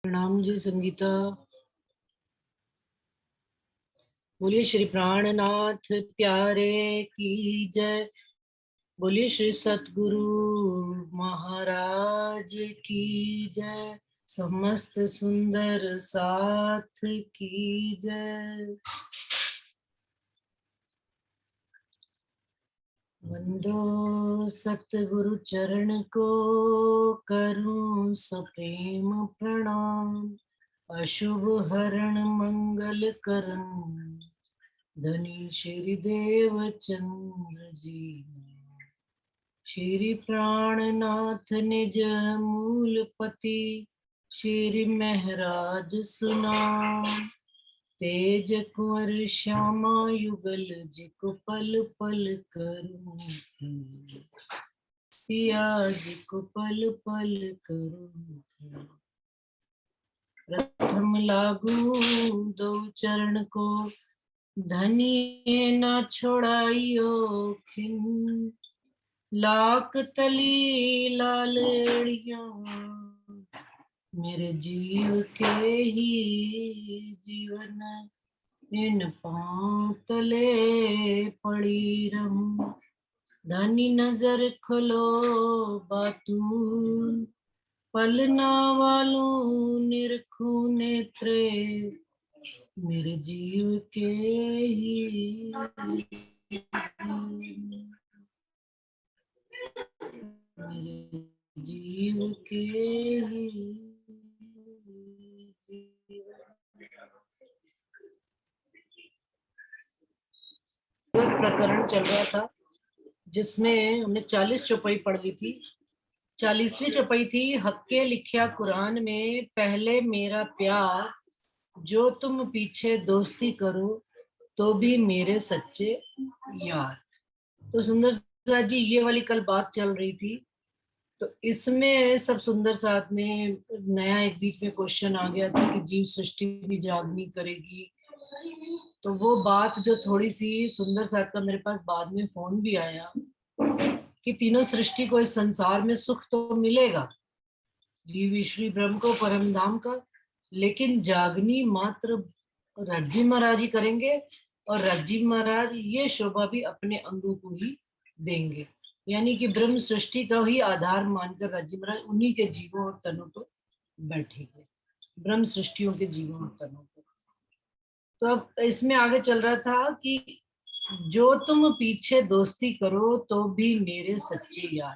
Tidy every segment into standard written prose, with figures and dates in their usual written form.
प्रणाम जी संगीता। बोलिए श्री प्राणनाथ प्यारे की जय। बोलिए श्री सतगुरु महाराज की जय। समस्त सुंदर साथ की जय। वंदो सतगुरु चरण को करूं सप्रेम प्रणाम। अशुभ हरण मंगल करन धनी श्री देव चंद्र जी। श्री प्राणनाथ निज मूलपति श्री महराज सुनाम। तेज कुंवर श्यामा युगल जिको पल पल करूं। पिया जिको पल पल करूं। प्रथम लागू दो चरण को धनी न छोड़ाइयो खिन। लाख तली लालेड़िया मेरे जीव के ही जीवन। इन पांव तले पड़ी रहूं। धनी नजर खोलो बातून। पलना वालों निरखू नेत्रे मेरे जीव के ही। मेरे जीव के ही। प्रकरण चल रहा था जिसमें हमने 40 चौपाई पढ़ ली थी। 40वीं चौपाई थी हक्के लिखिया कुरान में पहले मेरा प्यार। जो तुम पीछे दोस्ती करो तो भी मेरे सच्चे यार। तो सुंदर साथ जी ये वाली कल बात चल रही थी। तो इसमें सब सुंदर साथ ने नया एक बीच में क्वेश्चन आ गया था कि जीव सृष्टि भी जागनी करेगी। तो वो बात जो थोड़ी सी सुंदर साथ का मेरे पास बाद में फोन भी आया कि तीनों सृष्टि को इस संसार में सुख तो मिलेगा, जीव ईश्वरी ब्रह्म को परम धाम का, लेकिन जागनी मात्र राज्य महाराज ही करेंगे और राज्य महाराज ये शोभा भी अपने अंगों को ही देंगे। यानी कि ब्रह्म सृष्टि का ही आधार मानकर राज्य महाराज उन्हीं के जीवों और तनों पर बैठेंगे, ब्रह्म सृष्टियों के जीवों और तनों पर। तो अब इसमें आगे चल रहा था कि जो तुम पीछे दोस्ती करो तो भी मेरे सच्चे यार।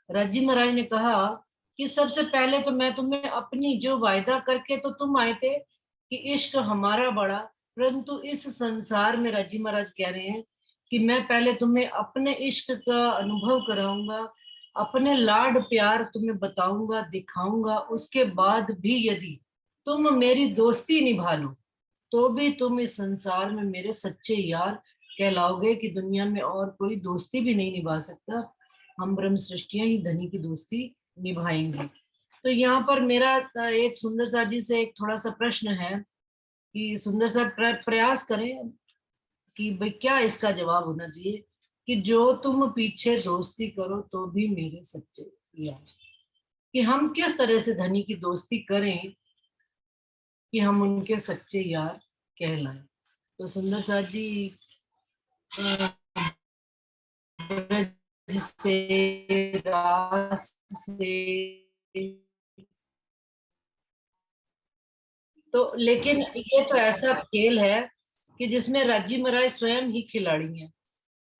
राज्य महाराज ने कहा कि सबसे पहले तो मैं तुम्हें अपनी जो वायदा करके तो तुम आए थे कि इश्क हमारा बड़ा, परंतु इस संसार में राज्य महाराज कह रहे हैं कि मैं पहले तुम्हें अपने इश्क का अनुभव कराऊंगा, अपने लाड प्यार तुम्हें बताऊंगा दिखाऊंगा। उसके बाद भी यदि तुम मेरी दोस्ती निभा लो तो भी तुम इस संसार में मेरे सच्चे यार कहलाओगे कि दुनिया में और कोई दोस्ती भी नहीं निभा सकता। हम ब्रह्म सृष्टियां ही धनी की दोस्ती निभाएंगे। तो यहाँ पर मेरा एक सुंदर सा जी से एक थोड़ा सा प्रश्न है कि सुंदर सा प्रयास करें कि भाई क्या इसका जवाब होना चाहिए कि जो तुम पीछे दोस्ती करो तो भी मेरे सच्चे यार। कि हम किस तरह से धनी की दोस्ती करें कि हम उनके सच्चे यार कहलाएं। तो सुंदर साथ जी ब्रज से रास से तो, लेकिन ये तो ऐसा खेल है कि जिसमें राज्य महाराज स्वयं ही खिलाड़ी हैं।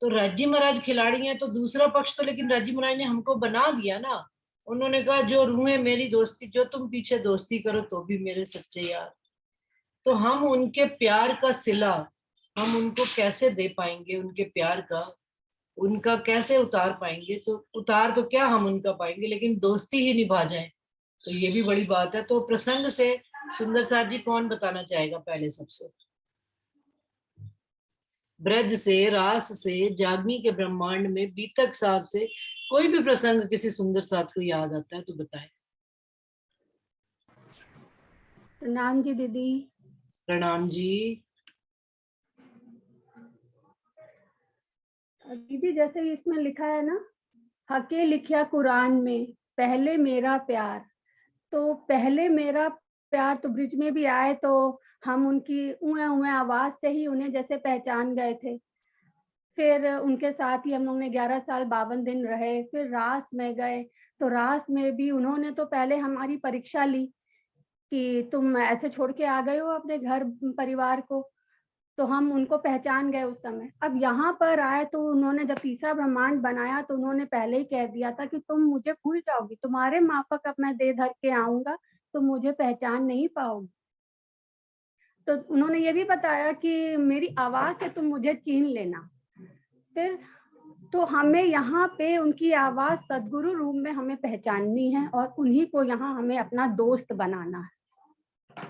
तो राज्य महाराज खिलाड़ी हैं तो दूसरा पक्ष तो, लेकिन राज्य महाराज ने हमको बना दिया ना। उन्होंने कहा जो रूहे मेरी दोस्ती, जो तुम पीछे दोस्ती करो तो भी मेरे सच्चे यार। तो हम उनके प्यार का सिला हम उनको कैसे दे पाएंगे, उनके प्यार का उनका कैसे उतार पाएंगे। तो उतार तो क्या हम उनका पाएंगे, लेकिन दोस्ती ही निभा जाए तो ये भी बड़ी बात है। तो प्रसंग से सुंदर साथ जी कौन बताना चाहेगा पहले सबसे? ब्रज से, रास से, जागनी के ब्रह्मांड में बीतक साहब से कोई भी प्रसंग किसी सुंदर साथ को याद आता है तो बताएं। प्रणाम जी दीदी। प्रणाम जी। दीदी जैसे इसमें लिखा है ना, हके लिखिया कुरान में पहले मेरा प्यार। तो पहले मेरा प्यार, तो ब्रिज में भी आए तो हम उनकी ऊए ऊए आवाज से ही उन्हें जैसे पहचान गए थे। फिर उनके साथ ही हम लोग ने 11 साल 52 दिन रहे। फिर रास में गए, तो रास में भी उन्होंने तो पहले हमारी परीक्षा ली कि तुम ऐसे छोड़ के आ गए हो अपने घर परिवार को, तो हम उनको पहचान गए उस समय। अब यहाँ पर आए तो उन्होंने जब तीसरा ब्रह्मांड बनाया तो उन्होंने पहले ही कह दिया था कि तुम मुझे भूल जाओगी, तुम्हारे माफक अब मैं देह धर के आऊंगा तो मुझे पहचान नहीं पाओगी। तो उन्होंने ये भी बताया कि मेरी आवाज से तुम मुझे चीन लेना। फिर तो हमें यहाँ पे उनकी आवाज सदगुरु रूप में हमें पहचाननी है और उन्हीं को यहाँ हमें अपना दोस्त बनाना है।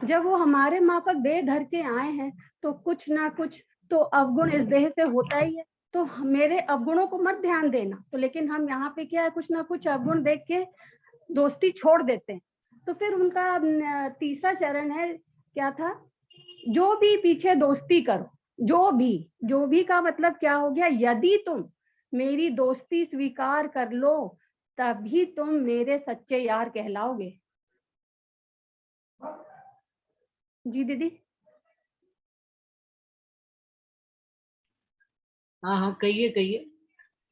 जब वो हमारे माफक देह धर के आए हैं तो कुछ ना कुछ तो अवगुण इस देह से होता ही है, तो मेरे अवगुणों को मत ध्यान देना। तो लेकिन हम यहाँ पे क्या है, कुछ ना कुछ अवगुण देख के दोस्ती छोड़ देते हैं। तो फिर उनका तीसरा चरण है, क्या था, जो भी पीछे दोस्ती करो, जो भी का मतलब क्या हो गया, यदि तुम मेरी दोस्ती स्वीकार कर लो तभी तुम मेरे सच्चे यार कहलाओगे। जी दीदी। हाँ हाँ, कहिए कहिए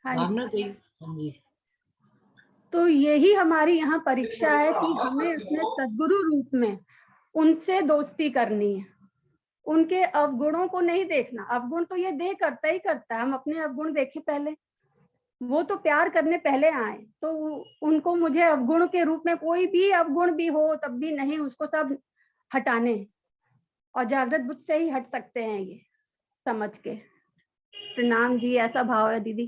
हाँ जी। भावना, कहिए। हाँ जी। तो यही हमारी यहाँ परीक्षा है कि हमें अपने सद्गुरु रूप में उनसे दोस्ती करनी है। उनके अवगुणों को नहीं देखना, अवगुण तो ये देह करता ही करता है, हम अपने अवगुण देखें पहले। वो तो प्यार करने पहले आए, तो उनको मुझे अवगुण के रूप में कोई भी अवगुण भी हो तब भी नहीं, उसको सब हटाने हैं। और जागृत बुद्ध से ही हट सकते हैं ये समझ के। प्रणाम जी, ऐसा भाव है दीदी।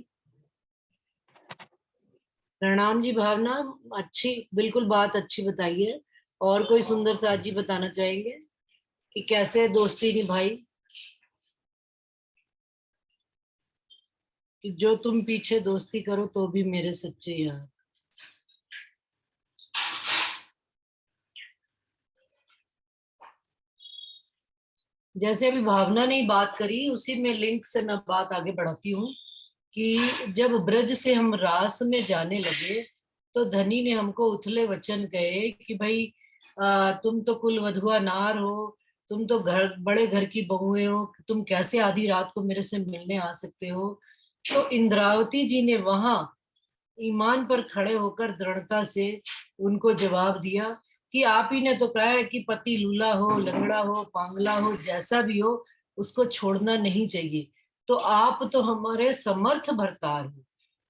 प्रणाम जी भावना, अच्छी, बिल्कुल बात अच्छी बताई है। और कोई सुंदर साथ जी बताना चाहेंगे कि कैसे दोस्ती निभाई? कि जो तुम पीछे दोस्ती करो तो भी मेरे सच्चे यार। जैसे अभी भावना ने बात करी, उसी में लिंक से मैं बात आगे बढ़ाती हूँ कि जब ब्रज से हम रास में जाने लगे तो धनी ने हमको उथले वचन कहे कि भाई तुम तो कुल वधुआ नार हो, तुम तो बड़े घर की बहुएं हो, तुम कैसे आधी रात को मेरे से मिलने आ सकते हो। तो इंद्रावती जी ने वहां ईमान पर खड़े होकर दृढ़ता से उनको जवाब दिया कि आप ही ने तो कहा है कि पति लूला हो, लंगड़ा हो, पांगला हो, जैसा भी हो, उसको छोड़ना नहीं चाहिए। तो आप तो हमारे समर्थ भरतार हो।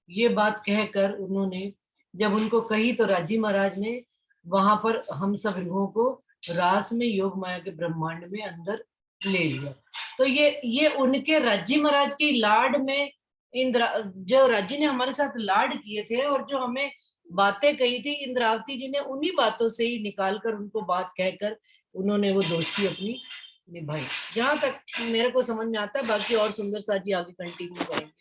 ये बात कहकर उन्होंने जब उनको कही तो राजी महाराज ने वहां पर हम सब रूहों को रास में योग माया के ब्रह्मांड में अंदर ले लिया। तो ये उनके राजी महाराज की लाड में इंद्रा, जो राजी ने हमारे साथ लाड किए थे और जो हमें बातें कही थी, इंद्रावती जी ने उन्हीं बातों से ही निकाल कर उनको बात कहकर उन्होंने वो दोस्ती अपनी निभाई। जहां तक मेरे को समझ में आता है, बाकी और सुंदर साथ जी आगे कंटिन्यू करेंगे।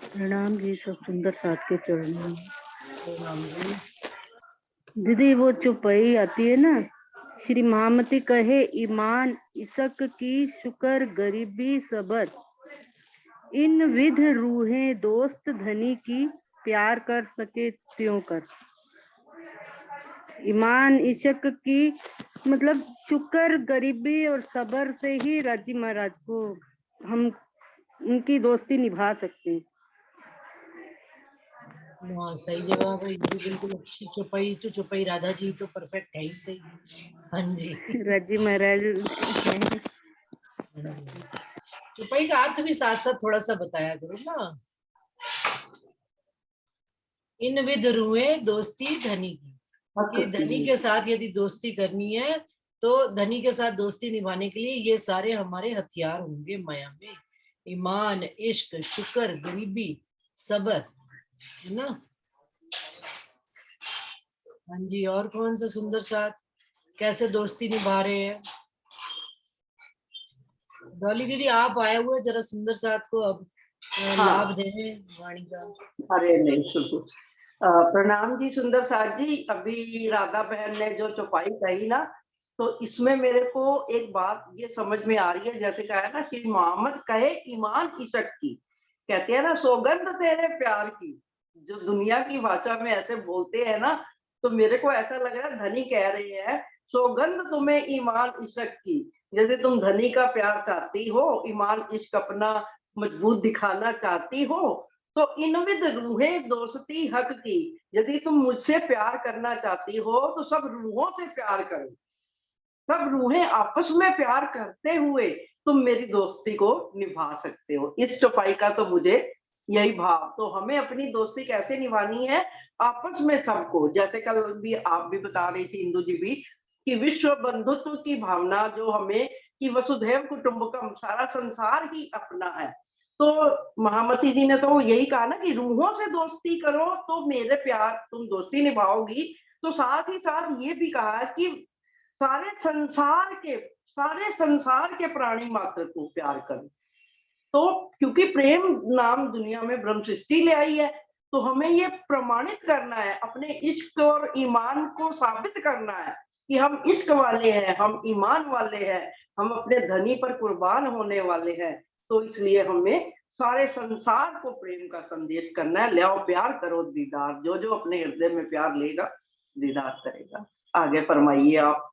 प्रणाम जी, सब सुंदर साथ के चरणों में। प्रणाम जी। दीदी वो चौपाई आती है ना, श्री महामती कहे ईमान इशक की शुक्र गरीबी सबर, इन विध रूहें दोस्त धनी की प्यार कर सके त्यों कर। ईमान इशक की मतलब शुक्र गरीबी और सबर से ही राजी महाराज को हम उनकी दोस्ती निभा सकते हैं। हाँ, सही जवाब है। ये भी बिल्कुल अच्छी चौपाई, तो चौपाई राधा जी तो परफेक्ट है ही सही। हाँ जी। राजी महाराज चौपाई का अर्थ भी साथ साथ थोड़ा सा बताया करो ना। इन विध रुए दोस्ती धनी की, कि धनी के साथ यदि दोस्ती करनी है तो धनी के साथ दोस्ती निभाने के लिए ये सारे हमारे हथियार होंगे माया में। ईमान, इश्क, शुक्र, गरीबी, सबर, है ना। हाँ जी, और कौन सा सुंदर साथ कैसे दोस्ती निभा रहे हैं? डॉली दीदी आप आए हुए, जरा सुंदर साथ को अब लाभ दें वाणी का। अरे नहीं शुरू। प्रणाम जी सुंदर साथ जी। अभी राधा बहन ने जो चौपाई कही ना, तो इसमें मेरे को एक बात ये समझ में आ रही है, जैसे कहा है ना श्री मोहम्मद कहे ईमान इशक की, कहते हैं ना सौगंध तेरे प्यार की, जो दुनिया की भाषा में ऐसे बोलते हैं ना, तो मेरे को ऐसा लग रहा है धनी कह रहे हैं सौगंध तुम्हें ईमान इशक की, जैसे तुम धनी का प्यार चाहती हो, ईमान इश्क अपना मजबूत दिखाना चाहती हो, तो इनविद रूहें दोस्ती हक की, यदि तुम मुझसे प्यार करना चाहती हो तो सब रूहों से प्यार करो, सब रूहें आपस में प्यार करते हुए तुम मेरी दोस्ती को निभा सकते हो। इस चौपाई का तो मुझे यही भाव, तो हमें अपनी दोस्ती कैसे निभानी है आपस में सबको, जैसे कल भी आप भी बता रही थी इंदु जी भी, कि विश्व बंधुत्व की भावना जो हमें, कि वसुधैव कुटुंबकम, सारा संसार ही अपना है। तो महामती जी ने तो यही कहा ना कि रूहों से दोस्ती करो तो मेरे प्यार तुम दोस्ती निभाओगी, तो साथ ही साथ ये भी कहा कि सारे संसार के प्राणी मात्र को प्यार करो। तो क्योंकि प्रेम नाम दुनिया में ब्रह्म सृष्टि ले आई है, तो हमें ये प्रमाणित करना है, अपने इश्क और ईमान को साबित करना है कि हम इश्क वाले हैं, हम ईमान वाले हैं, हम अपने धनी पर कुर्बान होने वाले हैं। तो इसलिए हमें सारे संसार को प्रेम का संदेश करना है, ले आओ प्यार करो दीदार, जो जो अपने हृदय में प्यार लेगा दीदार करेगा। आगे फरमाइए आप।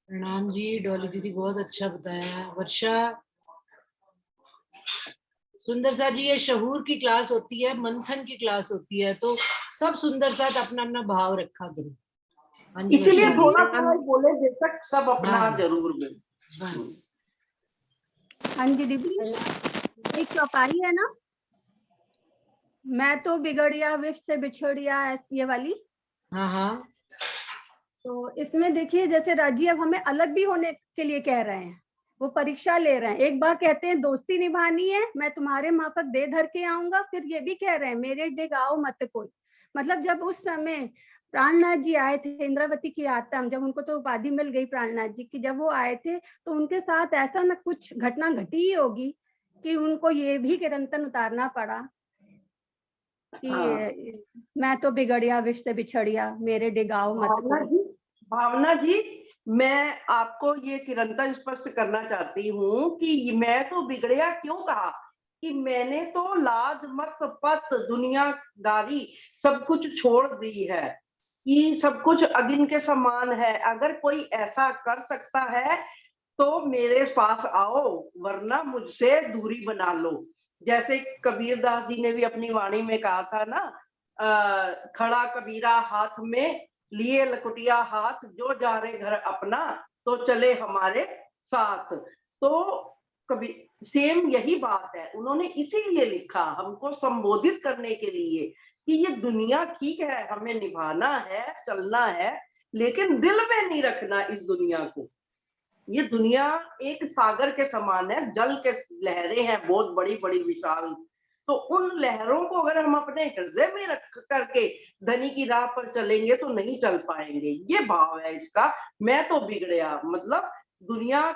प्रणाम जी, डॉली दीदी बहुत अच्छा बताया। वर्षा, सुंदर सा जी, ये शहूर की क्लास होती है, मंथन की क्लास होती है, तो सब सुंदर साथ अपना अपना भाव रखा करो। हाँ जी, इसीलिए वर्षा थोड़ा जी। थोड़ा बोले, जब तक सब अपना हाँ। जरूर बोले। बस। हाँ जी दीदी, एक चौपाई है ना, मैं तो बिगड़िया विष से बिछड़िया, ये वाली। हाँ हाँ। तो इसमें देखिए, जैसे राजी अब हमें अलग भी होने के लिए कह रहे हैं, वो परीक्षा ले रहे हैं। एक बार कहते हैं दोस्ती निभानी है, मैं तुम्हारे माफक दे धर के आऊंगा, फिर ये भी कह रहे हैं मेरे डिगाओ मत कोई। मतलब जब उस समय प्राणनाथ जी आए थे, इंद्रावती की आत्मा, जब उनको तो उपाधि मिल गई प्राणनाथ जी की, जब वो आए थे तो उनके साथ ऐसा न कुछ घटना घटी ही होगी कि उनको ये भी किरंतन उतारना पड़ा कि मैं तो बिगड़िया विष से बिछड़िया, मेरे डिगाओ मत कोई। भावना जी, मैं आपको ये किरंतन स्पष्ट करना चाहती हूँ कि मैं तो बिगड़िया क्यों कहा, कि मैंने तो लाज मत पत दुनियादारी सब कुछ छोड़ दी है, कि सब कुछ अगिन के समान है, अगर कोई ऐसा कर सकता है तो मेरे पास आओ, वरना मुझसे दूरी बना लो। जैसे कबीरदास जी ने भी अपनी वाणी में कहा था ना, खड़ा कबीरा हाथ में लिए लकुटिया हाथ, जो जा रहे घर अपना तो चले हमारे साथ। तो कभी सेम यही बात है, उन्होंने इसीलिए लिखा हमको संबोधित करने के लिए कि ये दुनिया ठीक है, हमें निभाना है, चलना है, लेकिन दिल में नहीं रखना इस दुनिया को। ये दुनिया एक सागर के समान है, जल के लहरें हैं बहुत बड़ी बड़ी विशाल, तो उन लहरों को अगर हम अपने हृदय में रख करके धनी की राह पर चलेंगे तो नहीं चल पाएंगे। ये भाव है इसका। मैं तो बिगड़या मतलब दुनिया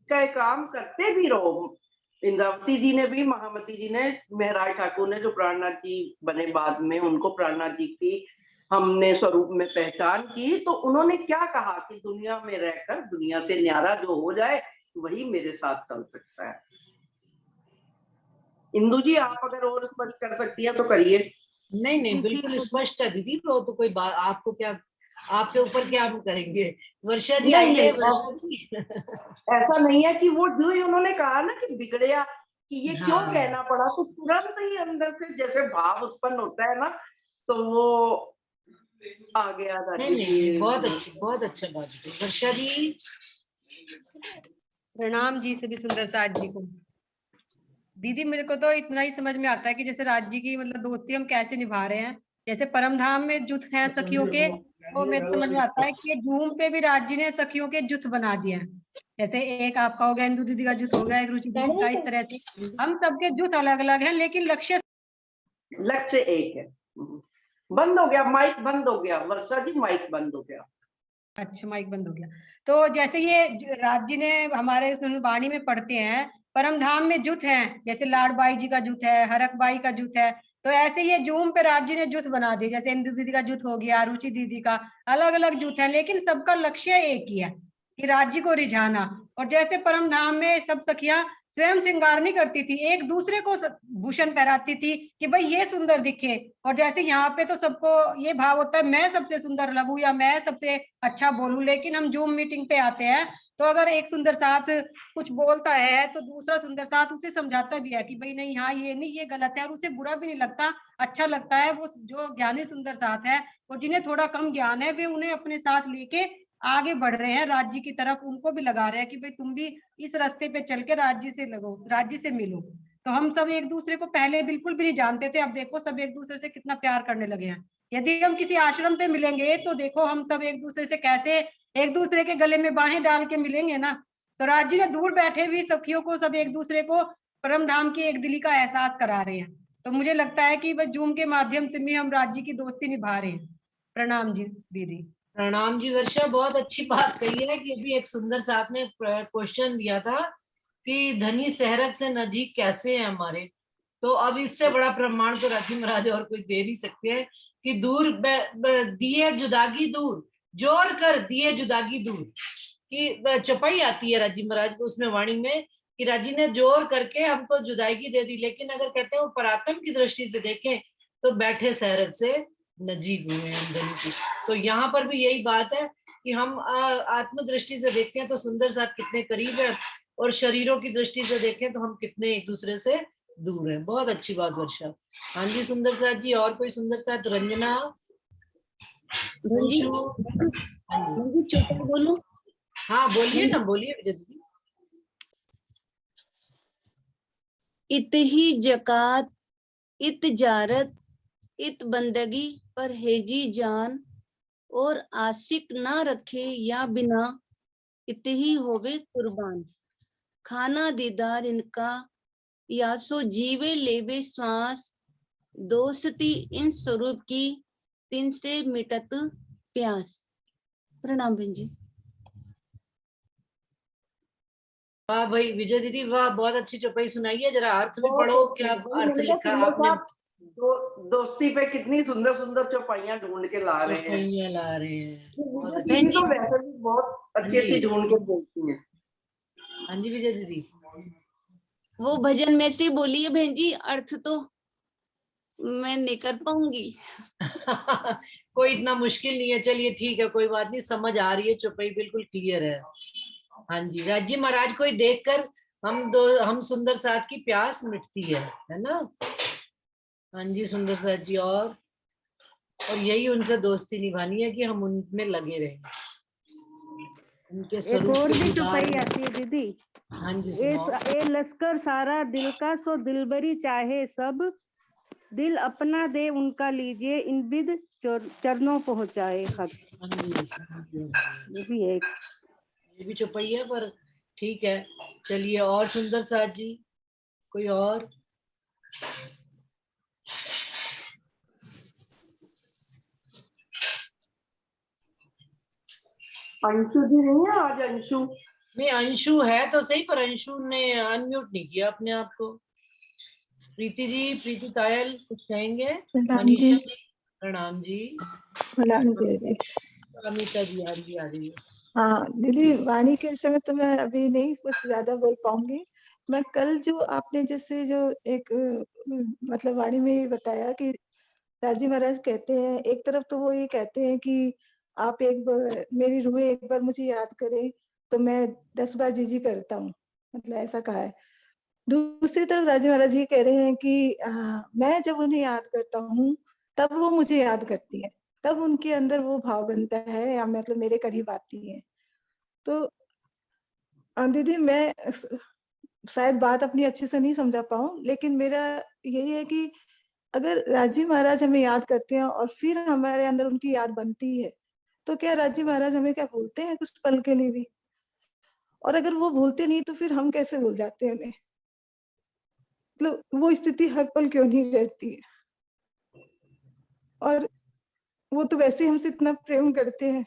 का काम करते भी रहो। इंद्रावती जी ने भी, महामती जी ने, महराज ठाकुर ने जो प्राणनाथ जी बने बाद में, उनको प्राणनाथ जी की हमने स्वरूप में पहचान की, तो उन्होंने क्या कहा कि दुनिया में रहकर दुनिया से न्यारा जो हो जाए वही मेरे साथ चल सकता है। इंदु जी, आप अगर और स्पष्ट कर सकती है तो करिए। नहीं नहीं, बिल्कुल स्पष्ट है दीदी, वो तो कोई बात, आपको क्या, आपके ऊपर क्या हम करेंगे। वर्षा जी आइए। वर्षा जी, ऐसा नहीं है कि वो जो ही उन्होंने कहा ना कि बिगड़या, कि ये क्यों कहना पड़ा, तो तुरंत ही अंदर से जैसे भाव उत्पन्न होता है ना, तो वो आ गया। नहीं नहीं, बहुत अच्छा बात है। वर्षा जी। प्रणाम जी सभी सुंदर साथ जी को। दीदी मेरे को तो इतना ही समझ में आता है कि जैसे राज जी की मतलब दोस्ती हम कैसे निभा रहे हैं, जैसे परम धाम में जुट हैं सखियों के, वो मेरे समझ में आता है कि झूम पे भी राज जी ने सखियों के जुट बना दिए हैं। जैसे एक आपका हो गया, इंदु दीदी का जुट हो गया, एक रुचि दीदी का, इस तरह से हम सबके जुट अलग अलग हैं, लेकिन लक्ष्य एक है। बंद हो गया माइक, बंद हो गया वर्षा जी, माइक बंद हो गया। अच्छा, माइक बंद हो गया। तो जैसे ये राज जी ने हमारे वाणी में पढ़ते हैं, परम धाम में जुट हैं, जैसे लाडबाई जी का जुट है, हरक बाई का जुट है, तो ऐसे ये जूम पे राज जी ने जुथ बना दी, जैसे इंदु दीदी का जुथ हो गया, रुचि दीदी का, अलग अलग जुथ है, लेकिन सबका लक्ष्य एक ही है कि राज्य को रिझाना। और जैसे परम धाम में सब सखियां स्वयं श्रृंगार नहीं करती थी, एक दूसरे को भूषण पहनाती थी कि भाई ये सुंदर दिखे। और जैसे यहाँ पे तो सबको ये भाव होता है मैं सबसे सुंदर लगूं या मैं सबसे अच्छा बोलूं, लेकिन हम जूम मीटिंग पे आते हैं तो अगर एक सुंदर साथ कुछ बोलता है तो दूसरा सुंदर साथ उसे समझाता भी है कि भाई नहीं, हाँ ये नहीं, ये गलत है, और उसे बुरा भी नहीं लगता, अच्छा लगता है। वो जो ज्ञानी सुंदर साथ है और जिन्हें थोड़ा कम ज्ञान है, वे उन्हें अपने साथ लेके आगे बढ़ रहे हैं राज्य की तरफ, उनको भी लगा रहे हैं कि भाई तुम भी इस रास्ते पे चल के राज्य से लगो, राज्य से मिलो। तो हम सब एक दूसरे को पहले बिल्कुल भी नहीं जानते थे, अब देखो सब एक दूसरे से कितना प्यार करने लगे हैं। यदि हम किसी आश्रम पे मिलेंगे तो देखो हम सब एक दूसरे से कैसे एक दूसरे के गले में बाहें डाल के मिलेंगे ना। तो राज्य ने दूर बैठे भी सखियों को सब एक दूसरे को परम धाम की एक दिली का एहसास करा रहे हैं। तो मुझे लगता है कि बस जूम के माध्यम से भी हम राज्य की दोस्ती निभा रहे हैं। प्रणाम जी दीदी। प्रणाम जी वर्षा, बहुत अच्छी बात कही है कि अभी एक सुंदर साथ ने क्वेश्चन दिया था कि धनी शहरत से नजीक कैसे है हमारे। तो अब इससे बड़ा प्रमाण तो राजी महाराज और कोई दे नहीं सकते हैं कि दूर दिए जुदागी दूर, जोर कर दिए जुदागी दूर की चौपाई आती है राजी महाराज को उसमें वाणी में कि राजी ने जोर करके हमको जुदाई दे दी। लेकिन अगर कहते हैं वो पराक्रम की दृष्टि से देखें तो बैठे शहरत से नजीक हुए हैं धनी की। तो यहाँ पर भी यही बात है कि हम आत्म दृष्टि से देखते हैं तो सुंदर साथ कितने करीब है, और शरीरों की दृष्टि से देखें तो हम कितने एक दूसरे से दूर है। बहुत अच्छी बात वर्षा। हाँ जी सुंदर साथ जी, और कोई सुंदर साथ? रंजना, अंशु, हाँ जी, बोलो। हाँ बोलिए ना, बोलिए विजय दीदी। इत ही जकात इत जारत इत बंदगी पर हेजी जान, और आशिक ना रखे या बिना इत ही होवे कुर्बान। खाना दीदार इनका या सो जीवे लेवे श्वास, दोस्ती इन स्वरूप की तिन से मिटत प्यास। प्रणाम बहन जी। वाह भाई विजय दीदी, वाह, बहुत अच्छी चौपाई सुनाई है। जरा अर्थ भी पढ़ो, क्या अर्थ लिखा आपने? दोस्ती पे कितनी सुंदर सुंदर चौपाइयां ढूंढ के ला रहे हैं। चौपाइयां ला रहे हैं, बहुत अच्छी। दीदी तो वैसे भी बहुत अच्छी अच्छी ढूंढ के बोलती हैं। हाँ जी विजय दीदी। वो भजन में से बोलिए बहन जी, अर्थ तो मैं नहीं कर पाऊंगी। कोई इतना मुश्किल नहीं है, चलिए ठीक है, कोई बात नहीं, समझ आ रही है, चौपाई बिल्कुल क्लियर है। हाँ जी राज्य महाराज को देखकर हम सुंदर साथ की प्यास मिटती है ना। हाँ जी सुंदर साथ जी, और यही उनसे दोस्ती निभानी है कि हम उनमें लगे रहें, उनके एक स्वरूप और के भी दीदार चौपाई में। आती है दीदी। हाँ जी सुनाओ। ए लश्कर सारा दिल का, सो दिलबरी चाहे सब, दिल अपना दे उनका लीजिए, इन बिद चरणों पहुंचाए खत। हाँ जी, ये भी एक, ये भी चौपाई है, पर ठीक है। चलिए, और सुंदर साथ जी, कोई और? अंशु जी नहीं है आज? अंशु नहीं, अंशु है तो सही, पर अंशु ने अनम्यूट नहीं किया अपने आप को। प्रीति जी, प्रीति कायल कुछ कहेंगे? मनीषा जी, प्रणाम जी। प्रणाम जी दीदी। अमिता जी, हाँ जी, आ रही है। हाँ दीदी, वाणी के समय तो मैं अभी नहीं कुछ ज्यादा बोल पाऊंगी। मैं कल जो आपने जैसे जो एक मतलब वाणी में ये बताया कि राजी महाराज कहते हैं, एक तरफ तो वो ये कहते हैं कि आप एक बार मेरी रूह एक बार मुझे याद करे तो मैं 10 बार जी करता हूँ, मतलब ऐसा कहा है। दूसरी तरफ राजी महाराज ये कह रहे हैं कि मैं जब उन्हें याद करता हूँ तब वो मुझे याद करती है, तब उनके अंदर वो भाव बनता है या मतलब मेरे करीब आती है। तो दीदी मैं शायद बात अपनी अच्छे से नहीं समझा पाऊं, लेकिन मेरा यही है कि अगर राजी महाराज हमें याद करते हैं और फिर हमारे अंदर उनकी याद बनती है, तो क्या राजी महाराज हमें क्या भूलते हैं कुछ पल के लिए भी? और अगर वो भूलते नहीं तो फिर हम कैसे भूल जाते हैं उन्हें? मतलब वो स्थिति हर पल क्यों नहीं रहती है? और वो तो वैसे हमसे इतना प्रेम करते हैं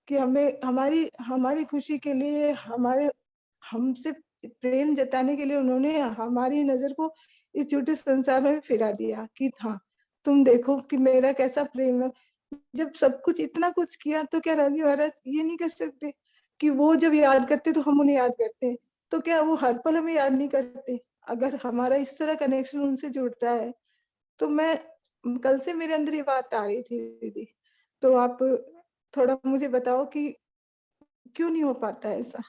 कि हमें हमारी हमारी खुशी के लिए, हमारे हमसे प्रेम जताने के लिए उन्होंने हमारी नजर को इस झूठे संसार में फिरा दिया कि हाँ तुम देखो कि मेरा कैसा प्रेम है। जब सब कुछ इतना कुछ किया तो क्या राजी महाराज ये नहीं कर सकते कि वो जब याद करते तो हम उन्हें याद करते हैं, तो क्या वो हर पल हमें याद नहीं करते? अगर हमारा इस तरह कनेक्शन उनसे जुड़ता है तो मैं कल से मेरे अंदर ये बात आ रही थी दीदी, तो आप थोड़ा मुझे बताओ कि क्यों नहीं हो पाता है ऐसा?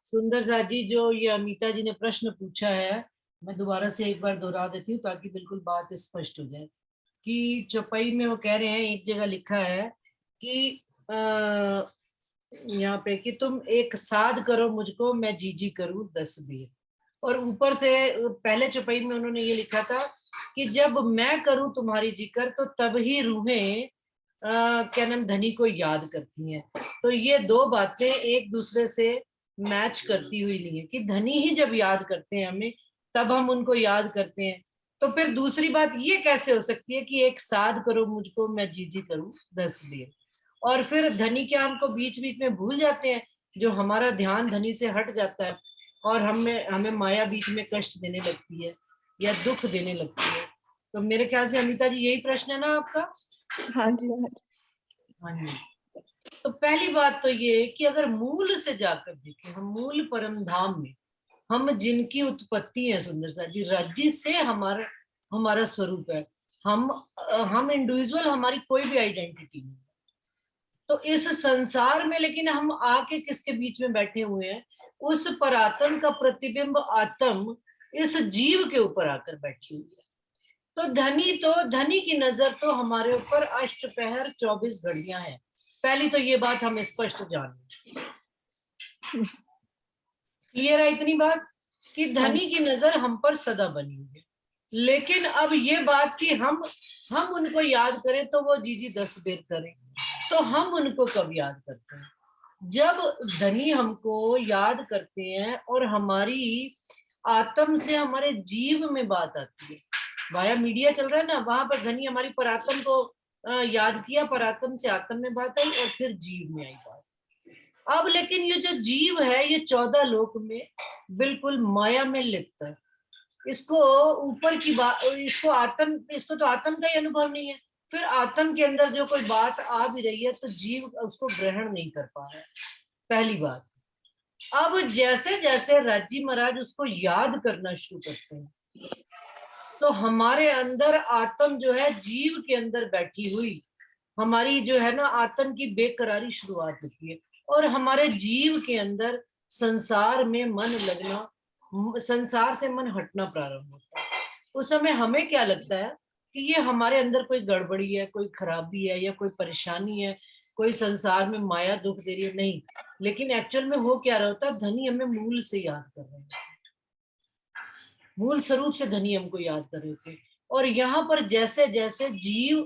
सुंदर सा जी, जो ये अमिता जी ने प्रश्न पूछा है, मैं दोबारा से एक बार दोहरा देती हूँ ताकि बिल्कुल बात स्पष्ट हो जाए। कि चौपाई में वो कह रहे हैं, एक जगह लिखा है कि यहाँ पे कि तुम एक साध करो मुझको, मैं जी जी करूँ 10 बेर। और ऊपर से पहले चौपाई में उन्होंने ये लिखा था कि जब मैं करूं तुम्हारी जिक्र तो तब ही रूहें क्या नाम धनी को याद करती हैं। तो ये दो बातें एक दूसरे से मैच करती हुई नहीं है कि धनी ही जब याद करते हैं हमें तब हम उनको याद करते हैं। तो फिर दूसरी बात ये कैसे हो सकती है कि एक साध करो मुझको, मैं जी जी करूं 10 बेर। और फिर धनी क्या हमको बीच बीच में भूल जाते हैं, जो हमारा ध्यान धनी से हट जाता है और हमें माया बीच में कष्ट देने लगती है या दुख देने लगती है। तो मेरे ख्याल से अमिता जी यही प्रश्न है ना आपका? हाँ जी, हाँ जी। हाँ जी। तो पहली बात तो ये कि अगर मूल से जाकर देखें, हम मूल परम धाम में, हम जिनकी उत्पत्ति है सुंदर सा जी, राज्य से हमारा हमारा स्वरूप है। हम इंडिविजुअल, हमारी कोई भी आइडेंटिटी नहीं। तो इस संसार में लेकिन हम आके किसके बीच में बैठे हुए हैं? उस परात्म का प्रतिबिंब आत्म इस जीव के ऊपर आकर बैठी हुई है। तो धनी की नजर तो हमारे ऊपर अष्टपहर 24 घड़ियां हैं। पहली तो ये बात हम स्पष्ट जान लें। क्लियर है इतनी बात कि धनी की नजर हम पर सदा बनी हुई है। लेकिन अब ये बात कि हम उनको याद करें तो वो जी जी 10 बेर करें, तो हम उनको कब याद करते हैं? जब धनी हमको याद करते हैं और हमारी आत्म से हमारे जीव में बात आती है, वाया मीडिया चल रहा है ना, वहां पर धनी हमारी परात्म को याद किया, परात्म से आत्म में बात आई और फिर जीव में आई बात। अब लेकिन ये जो जीव है ये 14 लोक में बिल्कुल माया में लिप्त है। इसको ऊपर की बात, इसको तो आत्म का ही अनुभव नहीं है। फिर आत्म के अंदर जो कोई बात आ भी रही है तो जीव उसको ग्रहण नहीं कर पा रहा है, पहली बात। अब जैसे जैसे राज्य महाराज उसको याद करना शुरू करते हैं तो हमारे अंदर आत्म जो है जीव के अंदर बैठी हुई हमारी जो है ना आत्म की बेकरारी शुरुआत होती है और हमारे जीव के अंदर संसार में मन लगना, संसार से मन हटना प्रारंभ होता है। उस समय हमें क्या लगता है कि ये हमारे अंदर कोई गड़बड़ी है, कोई खराबी है या कोई परेशानी है, कोई संसार में माया दुख दे रही है, नहीं। लेकिन एक्चुअल में हो क्या रहा होता है, धनी हमें मूल से याद कर रहे हैं, मूल स्वरूप से धनी हमको याद कर रहे थे। और यहाँ पर जैसे जैसे जीव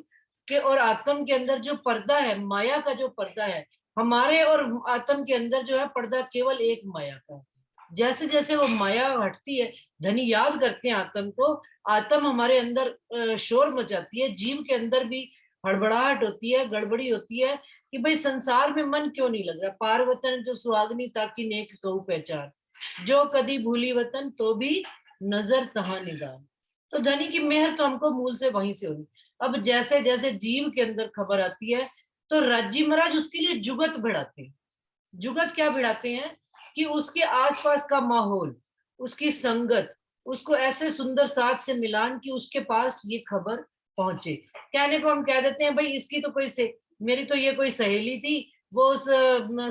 के और आत्म के अंदर जो पर्दा है, माया का जो पर्दा है, हमारे और आत्म के अंदर जो है पर्दा केवल एक माया का है। जैसे जैसे वो माया हटती है, धनी याद करते हैं आत्म को, आत्म हमारे अंदर शोर मचाती है, जीव के अंदर भी हड़बड़ाहट होती है, गड़बड़ी होती है कि भाई संसार में मन क्यों नहीं लग रहा। पार वतन जो सुहागनी ताकि नेक कहू पहचान, जो कदी भूली वतन तो भी नजर तहां निगाह। तो धनी की मेहर तो हमको मूल से वहीं से होनी। अब जैसे जैसे जीव के अंदर खबर आती है तो राज्य महाराज उसके लिए जुगत भिड़ाते हैं। जुगत क्या भिड़ाते हैं कि उसके आसपास का माहौल, उसकी संगत, उसको ऐसे सुंदर साथ से मिलान कि उसके पास ये खबर पहुंचे। कहने को हम कह देते हैं भाई इसकी तो मेरी तो ये कोई सहेली थी, वो उस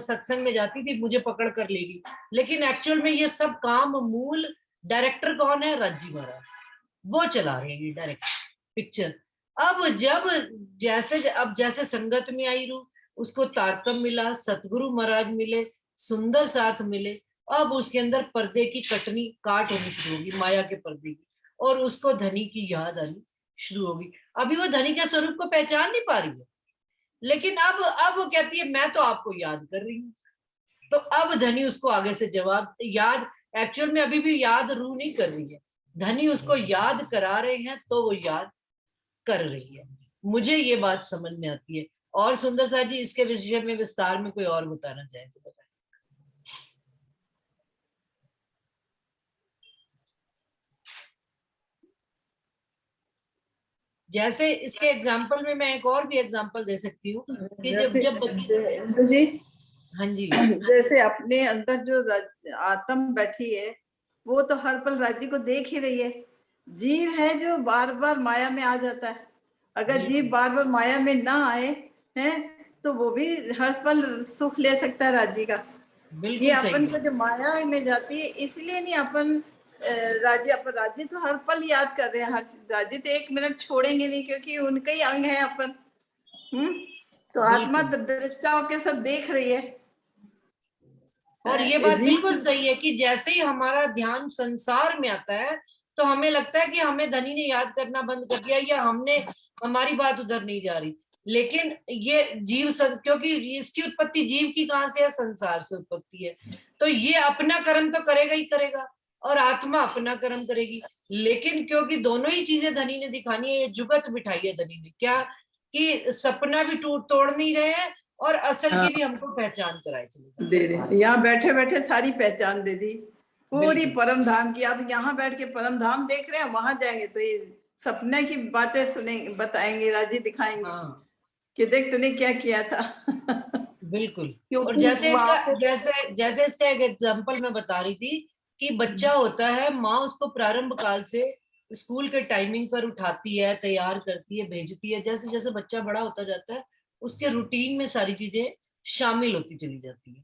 सत्संग में जाती थी, मुझे पकड़ कर लेगी। लेकिन एक्चुअल में ये सब काम मूल डायरेक्टर कौन है? राज्य महाराज, वो चला रहे हैं डायरेक्ट पिक्चर। अब जैसे संगत में आई रूह, उसको तारतम मिला, सतगुरु महाराज मिले, सुंदर साथ मिले, अब उसके अंदर पर्दे की कटनी काट होनी शुरू होगी, माया के पर्दे की, और उसको धनी की याद आनी शुरू होगी। अभी वो धनी के स्वरूप को पहचान नहीं पा रही है, लेकिन अब वो कहती है मैं तो आपको याद कर रही हूँ। तो अब धनी उसको आगे से जवाब, याद एक्चुअल में अभी भी याद रूह नहीं कर रही है, धनी उसको याद करा रहे हैं तो वो याद कर रही है। मुझे ये बात समझ में आती है। और सुंदर सा जी इसके विषय में विस्तार में कोई और बताना चाहे तो बताएं। जैसे इसके एग्जाम्पल में मैं एक और भी एग्जाम्पल दे सकती हूँ कि जैसे जब बच्चे, इंदु जी, हाँ जी, जैसे अपने अंदर जो आत्म बैठी है वो तो हर पल राज्य को देख ही रही है। जीव है जो बार बार माया में आ जाता है। अगर जीव बार बार माया में ना आए हैं तो वो भी हर पल सुख ले सकता है राज्य का। ये बिल्कुल सही अपन को है। जो माया में जाती है इसलिए नहीं अपन राज्य तो हर पल याद कर रहे हैं। हर राज्य तो एक मिनट छोड़ेंगे नहीं क्योंकि उनका ही अंग है अपन। तो आत्मा बिल्कुल। दृष्टा होकर सब देख रही है। और ये बात जीव बिल्कुल सही है कि जैसे ही हमारा ध्यान संसार में आता है तो हमें लगता है कि हमें धनी ने याद करना बंद कर दिया या हमने, हमारी बात उधर नहीं जा रही। लेकिन ये क्योंकि इसकी उत्पत्ति जीव की कहां से है, संसार से उत्पत्ति है, तो ये अपना कर्म तो करेगा ही करेगा और आत्मा अपना कर्म करेगी। लेकिन क्योंकि दोनों ही चीजें धनी ने दिखानी है, ये जुगत बिठाई है धनी ने, क्या कि सपना भी तोड़ नहीं रहे हैं और असल की भी हमको पहचान कराई चली दे रहे। यहाँ बैठे बैठे सारी पहचान दे दी पूरी बिल्कुल। परम धाम की। अब यहाँ बैठ के परम धाम देख रहे हैं, वहां जाएंगे तो ये सपने की बातें सुनेंगे, बताएंगे, राज्य दिखाएंगे हाँ कि देख तूने क्या किया था। बिल्कुल। और क्योंकि जैसे वहाँ इसका पे जैसे इसका एक एग्जांपल मैं बता रही थी कि बच्चा होता है, माँ उसको प्रारंभ काल से स्कूल के टाइमिंग पर उठाती है, तैयार करती है, भेजती है। जैसे जैसे बच्चा बड़ा होता जाता है उसके रूटीन में सारी चीजें शामिल होती चली जाती है।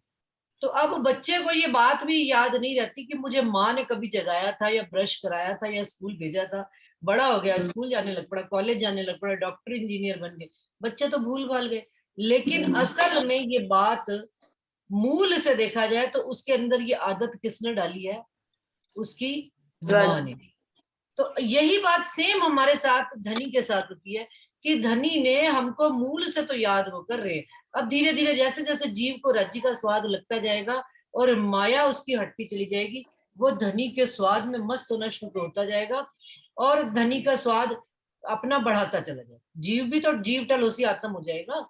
तो अब बच्चे को ये बात भी याद नहीं रहती कि मुझे माँ ने कभी जगाया था या ब्रश कराया था या स्कूल भेजा था। बड़ा हो गया, स्कूल जाने लग पड़ा, कॉलेज जाने लग पड़ा, डॉक्टर इंजीनियर बन गए, बच्चे तो भूल भाल गए। लेकिन असल में ये बात मूल से देखा जाए तो उसके अंदर ये आदत किसने डाली है? उसकी माँ ने। तो यही बात सेम हमारे साथ धनी के साथ होती है कि धनी ने हमको मूल से तो याद वो कर रहे हैं। अब धीरे धीरे जैसे जैसे जीव को राज्य का स्वाद लगता जाएगा और माया उसकी हटती चली जाएगी, वो धनी के स्वाद में मस्त होना शुरू होता जाएगा और धनी का स्वाद अपना बढ़ाता चला जाएगा। जीव भी तो जीव टलोसी आत्म हो जाएगा।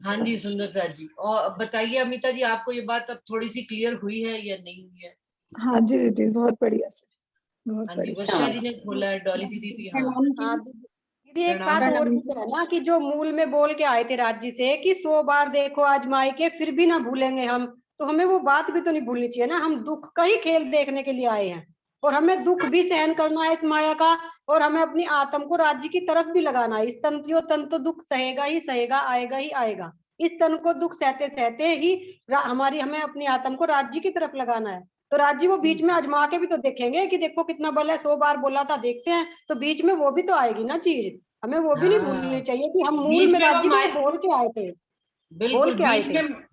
हाँ जी सुंदर साथ जी, और बताइए अमिता जी, आपको ये बात अब थोड़ी सी क्लियर हुई है या नहीं हुई है? हाँ जी दीदी, बहुत बढ़िया से, बहुत हाँ जी, बढ़िया। वर्षा जी ने खोला है, डॉली दीदी भी। हाँ हाँ दीदी एक प्रणाम बात और जी। भी तो है ना कि जो मूल में बोल के आए थे राज्य से कि 100 बार देखो आजमाई के फिर भी ना भूलेंगे हम, तो हमें वो बात भी तो नहीं भूलनी चाहिए ना। हम दुख का ही खेल देखने के लिए आए हैं और हमें दुख भी सहन करना है इस माया का, और हमें अपनी आत्म को राज्य की तरफ भी लगाना है। इस तन तो दुख सहेगा ही सहेगा, आएगा ही आएगा। इस तन को दुख सहते सहते ही हमें अपनी आत्म को राज्य की तरफ लगाना है। तो राज्य वो बीच में आजमा के भी तो देखेंगे कि देखो कितना बल है, 100 बार बोला था, देखते हैं। तो बीच में वो भी तो आएगी ना चीज, हमें वो भी नहीं भूलनी हाँ चाहिए कि हम मूल बीच में में वो राज्य को बोल के आए थे, बोल बिल्कुल के आए बीच थे। में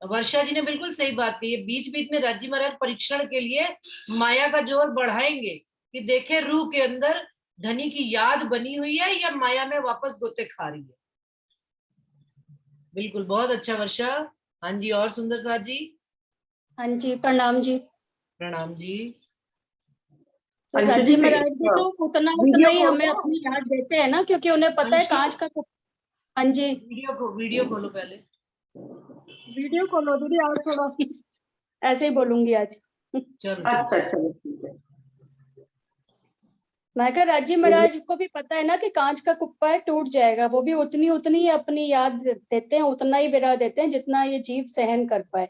वर्षा जी ने बिल्कुल सही बात कही है। बीच बीच में राज्य महाराज परीक्षण के लिए माया का जोर बढ़ाएंगे कि देखे रूह के अंदर धनी की याद बनी हुई है या माया में वापस गोते खा रही है। बिल्कुल, बहुत अच्छा वर्षा। हाँ जी, और सुंदर साथ जी। हाँ जी, प्रणाम जी। प्रणाम जी। तो अंशु राज्य जी महाराज जी तो उतना उतना वीडियो ही हमें खोलो। अपनी याद देते हैं ना, क्योंकि उन्हें पता है अंशु, कांच का हाँ जी, वीडियो खोलो पहले। वीडियो खोलो दीदी, आज थोड़ा ऐसे ही बोलूंगी आज। चलो अच्छा चलो ठीक है। मैं कहा राज्य महाराज को भी पता है ना कि कांच का कुप्पा है, टूट जाएगा। वो भी उतनी उतनी ही अपनी याद देते हैं, उतना ही विरह देते हैं जितना ये जीव सहन कर पाए।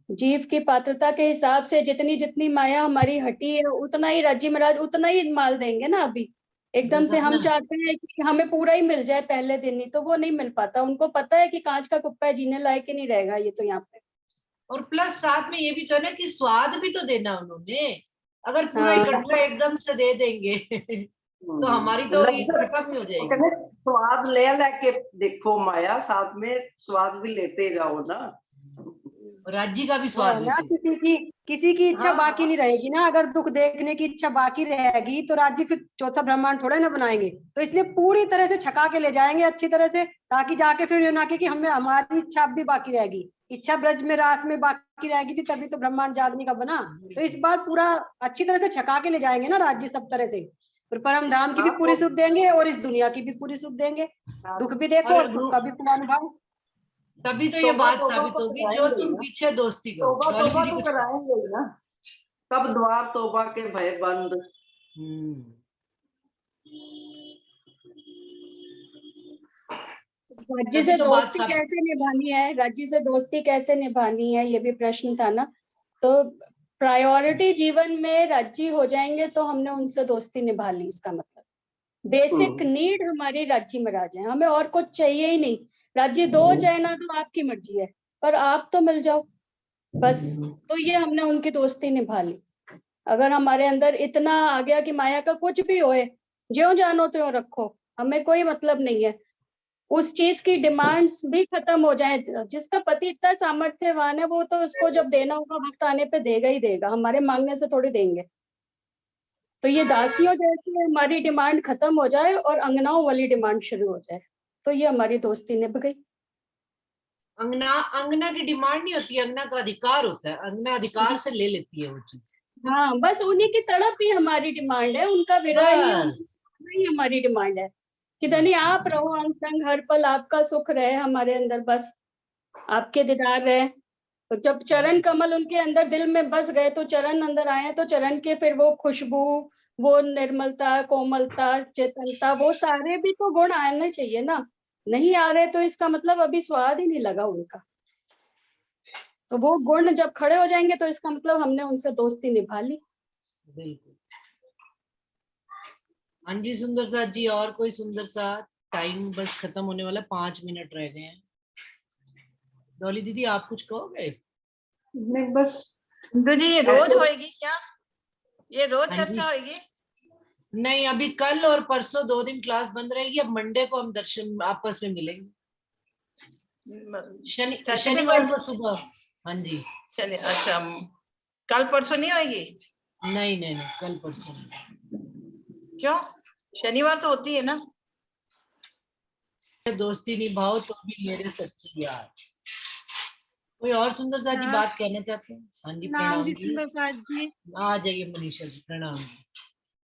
जीव की पात्रता के हिसाब से जितनी जितनी माया हमारी हटी है उतना ही राज्य महाराज उतना ही माल देंगे ना। अभी एकदम बस से हम अपना, चाहते हैं कि हमें पूरा ही मिल जाए पहले दिन ही, तो वो नहीं मिल पाता। उनको पता है कि कांच का कुप्पा है, जीने लायक ही नहीं रहेगा ये तो यहाँ पे। और प्लस साथ में ये भी तो है ना कि स्वाद भी तो देना उन्होंने। अगर पूरा हाँ इकट्ठा एकदम से दे देंगे तो हमारी तो ये खत्म ही हो जाएगी। कहते स्वाद ले लेके देखो माया, साथ में स्वाद भी लेते जाओ ना। राज्य का भी वो है स्वाद ना, लेते। किसी की इच्छा हाँ बाकी नहीं रहेगी ना। अगर दुख देखने की इच्छा बाकी रहेगी तो राज्य फिर चौथा ब्रह्मांड थोड़े ना बनाएंगे। तो इसलिए पूरी तरह से छका के ले जाएंगे अच्छी तरह से, ताकि जाके फिर ये ना कि हमें हमारी इच्छा अब भी बाकी रहेगी। इच्छा ब्रज में रास में बाकी रहेगी थी, तभी तो ब्रह्मांड जागने का बना। तो इस बार पूरा अच्छी तरह से छका के ले जाएंगे ना राज्य सब तरह से। फिर परम धाम की भी हाँ, पूरी सुख देंगे और इस दुनिया की भी पूरी सुख देंगे। दुख भी देखो और सुख का भी पूरा अनुभव। तभी तो ये तोबा बात तोबा साबित तो होगी, जो कराएंगे ही तुम ना। पीछे दोस्ती करो। तोबा डॉली तोबा दीदी तो कुछ कराएंगे ही ना। सब द्वार तौबा के भय बंद। राज्य तभी से तो बात दोस्ती सब कैसे निभानी है, राज्य से दोस्ती कैसे निभानी है, ये भी प्रश्न था ना। तो प्रायोरिटी जीवन में राज्य हो जाएंगे तो हमने उनसे दोस्ती निभा ली, इसका मतलब बेसिक नीड हमारी राज्य में राज है, हमें और कुछ चाहिए ही नहीं। राज्य दो चाहे ना तो आपकी मर्जी है, पर आप तो मिल जाओ बस। तो ये हमने उनकी दोस्ती निभा ली। अगर हमारे अंदर इतना आ गया कि माया का कुछ भी होए, ज्यों जानो त्यों रखो, हमें कोई मतलब नहीं है, उस चीज की डिमांड्स भी खत्म हो जाए। जिसका पति इतना सामर्थ्यवान है वो तो उसको जब देना होगा वक्त आने पे देगा ही देगा, हमारे मांगने से थोड़ी देंगे। तो ये दासियों जैसी हमारी डिमांड खत्म हो जाए और अंगनाओं वाली डिमांड शुरू हो जाए, तो ये हमारी दोस्ती निभ गई। अंगना की डिमांड नहीं होती, अंगना का अधिकार होता है, अंगना अधिकार से ले लेती है वो चीज। हाँ, बस उन्हीं की तड़प ही हमारी डिमांड है, उनका विरह ही हमारी डिमांड है कि धनी आप रहो हम संग, हर पल आपका सुख रहे हमारे अंदर, बस आपके दीदार रहे। तो जब चरण कमल उनके अंदर दिल में बस गए, तो चरण अंदर आए तो चरण के फिर वो खुशबू, वो निर्मलता, कोमलता, चेतनता, वो सारे भी तो गुण आने चाहिए ना। नहीं आ रहे तो इसका मतलब अभी स्वाद ही नहीं लगा उनका। तो वो गुण जब खड़े हो जाएंगे तो इसका मतलब हमने उनसे दोस्ती निभा ली। बिल्कुल। हाँ जी सुंदर साथ जी, और कोई सुंदर साथ? टाइम बस खत्म होने वाला, 5 मिनट रह गए हैं। डॉली दीदी आप कुछ कहोगे? नहीं बस जी, ये रोज होएगी क्या? ये रोज हाँ जी। चर्चा होएगी? नहीं, अभी कल और परसों 2 दिन क्लास बंद रहेगी। अब मंडे को हम दर्शन आपस में मिलेंगे, शनिवार को सुबह। हाँ जी। चलिए, अच्छा कल परसों नहीं होएगी? नहीं नहीं नहीं, कल परसों नहीं। क्यों? शनिवार तो होती है ना। दोस्ती निभाओ तो भी मेरे सच्चे यार। कोई और सुंदर सा जी बात कहना चाहते हैं? हाँ जी, प्रणाम जी। सुंदर साथ जी, आ जाइए मनीषा जी, प्रणाम जी।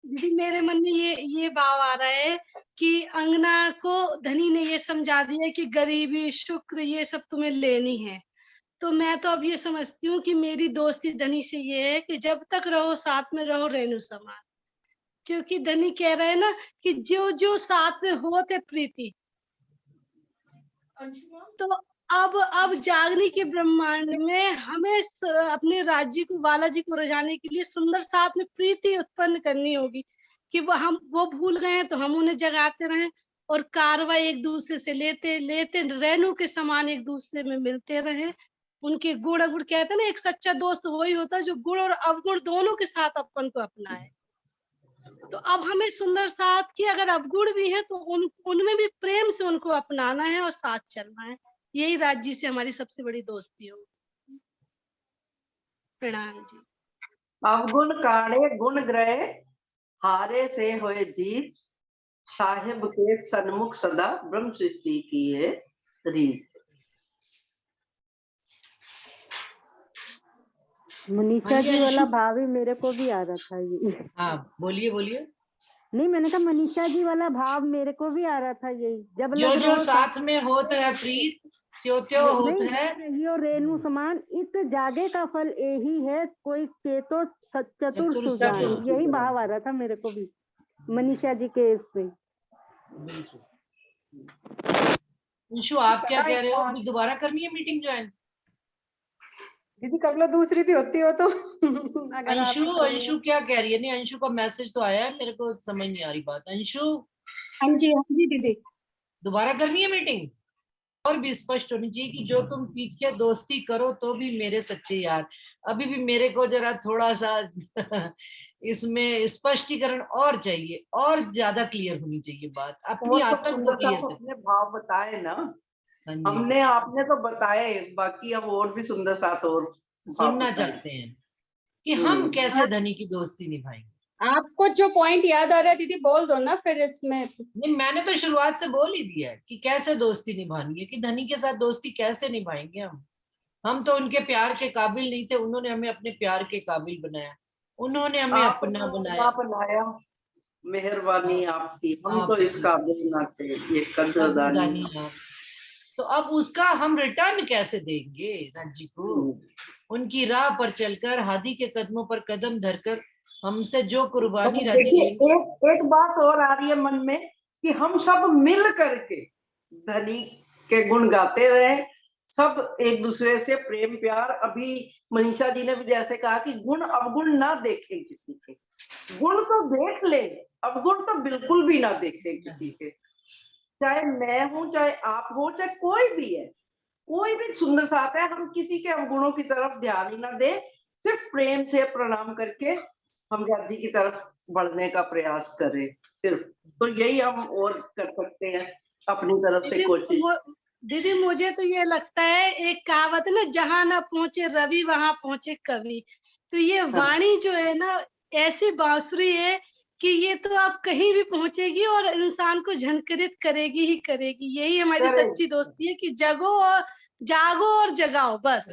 दीदी मेरे मन में ये भाव आ रहा है कि अंगना को धनी ने ये समझा दिया कि गरीबी, शुक्र ये सब तुम्हें लेनी है। तो मैं तो अब ये समझती हूँ कि मेरी दोस्ती धनी से ये है कि जब तक रहो साथ में रहो रेणु समान। क्योंकि धनी कह रहे हैं ना कि जो जो साथ में होते प्रीति, तो अब जागने के ब्रह्मांड में हमें अपने राज्य को, बालाजी को रजाने के लिए सुंदर साथ में प्रीति उत्पन्न करनी होगी कि वो भूल गए हैं तो हम उन्हें जगाते रहें, और कार्रवाई एक दूसरे से लेते लेते रेणु के समान एक दूसरे में मिलते रहे। उनके गुण अवगुण, कहते हैं ना एक सच्चा दोस्त वही होता है जो गुण और अवगुण दोनों के साथ अपन को अपनाए। तो अब हमें सुंदर साथ की अगर अवगुण भी है तो उनमें भी प्रेम से उनको अपनाना है और साथ चलना है। यही राज्य से हमारी सबसे बड़ी दोस्ती हो। प्रणाम जी। अवगुण काढ़े गुण ग्रह, हारे से होए जीत, साहिब के सन्मुख सदा ब्रह्म सृष्टि की है रीत। मनीषा जी वाला भाव ही मेरे को भी आ रहा था ये। हाँ बोलिए बोलिए। नहीं, मैंने कहा मनीषा जी वाला भाव मेरे को भी आ रहा था यही। जब जो लग जो साथ में होता है प्रीत, त्यो त्यो होता है रहियो रेणु समान, इत जागे का फल यही है, कोई चेतो चतुर सुजान। यही भाव आ रहा था मेरे को भी मनीषा जी के इससे। अंशु आप क्या कह रहे हो? अभी दोबारा करनी है मीटिंग ज्वाइन? दीदी कर लो, दूसरी भी होती हो तो। अगर अंशु क्या कह रही है? नहीं, अंशु का मैसेज तो आया है, मेरे को समझ नहीं आ रही बात। अंशु हाँ जी दीदी। दोबारा करनी है मीटिंग? और भी स्पष्ट होनी चाहिए कि जो तुम पीछे दोस्ती करो तो भी मेरे सच्चे यार। अभी भी मेरे को जरा थोड़ा सा इसमें स्पष्टीकरण और चाहिए, और ज्यादा क्लियर होनी चाहिए बात। अपनी आत्मा को क्लियर कर। अपने भाव बताए ना हमने, आपने तो बताए, बाकी अब और भी सुंदर साथ और सुनना चाहते हैं कि हम कैसे धनी की दोस्ती निभाएंगे। आपको जो पॉइंट याद आ रहा है दीदी बोल दो ना फिर इसमें। नहीं, मैंने तो शुरुआत से बोल ही दिया है कि कैसे दोस्ती निभानी है, कि धनी के साथ दोस्ती कैसे निभाएंगे हम तो उनके प्यार के काबिल नहीं थे, उन्होंने हमें अपने प्यार के काबिल बनाया, उन्होंने हमें अपना बनाया। मेहरबानी आपकी, हम तो इस काबिल ना थे, ये कदरदानी। तो अब उसका हम रिटर्न कैसे देंगे राज जी को? उनकी राह पर चलकर, हादी के कदमों पर कदम धरकर हमसे जो कुर्बानी राजी देखिए, लेंगे। एक बात और आ रही है मन में कि हम सब मिल करके धनी के गुण गाते रहे, सब एक दूसरे से प्रेम प्यार। अभी मनीषा जी ने भी जैसे कहा कि गुण अवगुण ना देखें किसी के, गुण तो देख ले, अवगुण तो बिल्कुल भी ना देखें किसी के। चाहे मैं हूं, चाहे आप हो, चाहे कोई भी है, कोई भी सुंदर साथ है, हम किसी के अवगुणों की तरफ ध्यान ही ना दे, सिर्फ प्रेम से प्रणाम करके हम राज जी की तरफ बढ़ने का प्रयास करें सिर्फ। तो यही हम और कर सकते हैं अपनी तरफ से कोशिश। दीदी मुझे तो ये लगता है, एक कहावत है ना, जहां ना पहुंचे रवि वहां पहुंचे कवि। तो ये वाणी जो है ना, ऐसी बांसुरी है कि ये तो आप कहीं भी पहुंचेगी और इंसान को झंकृत करेगी ही करेगी। यही हमारी करेगी। सच्ची दोस्ती है कि जागो और जगाओ बस।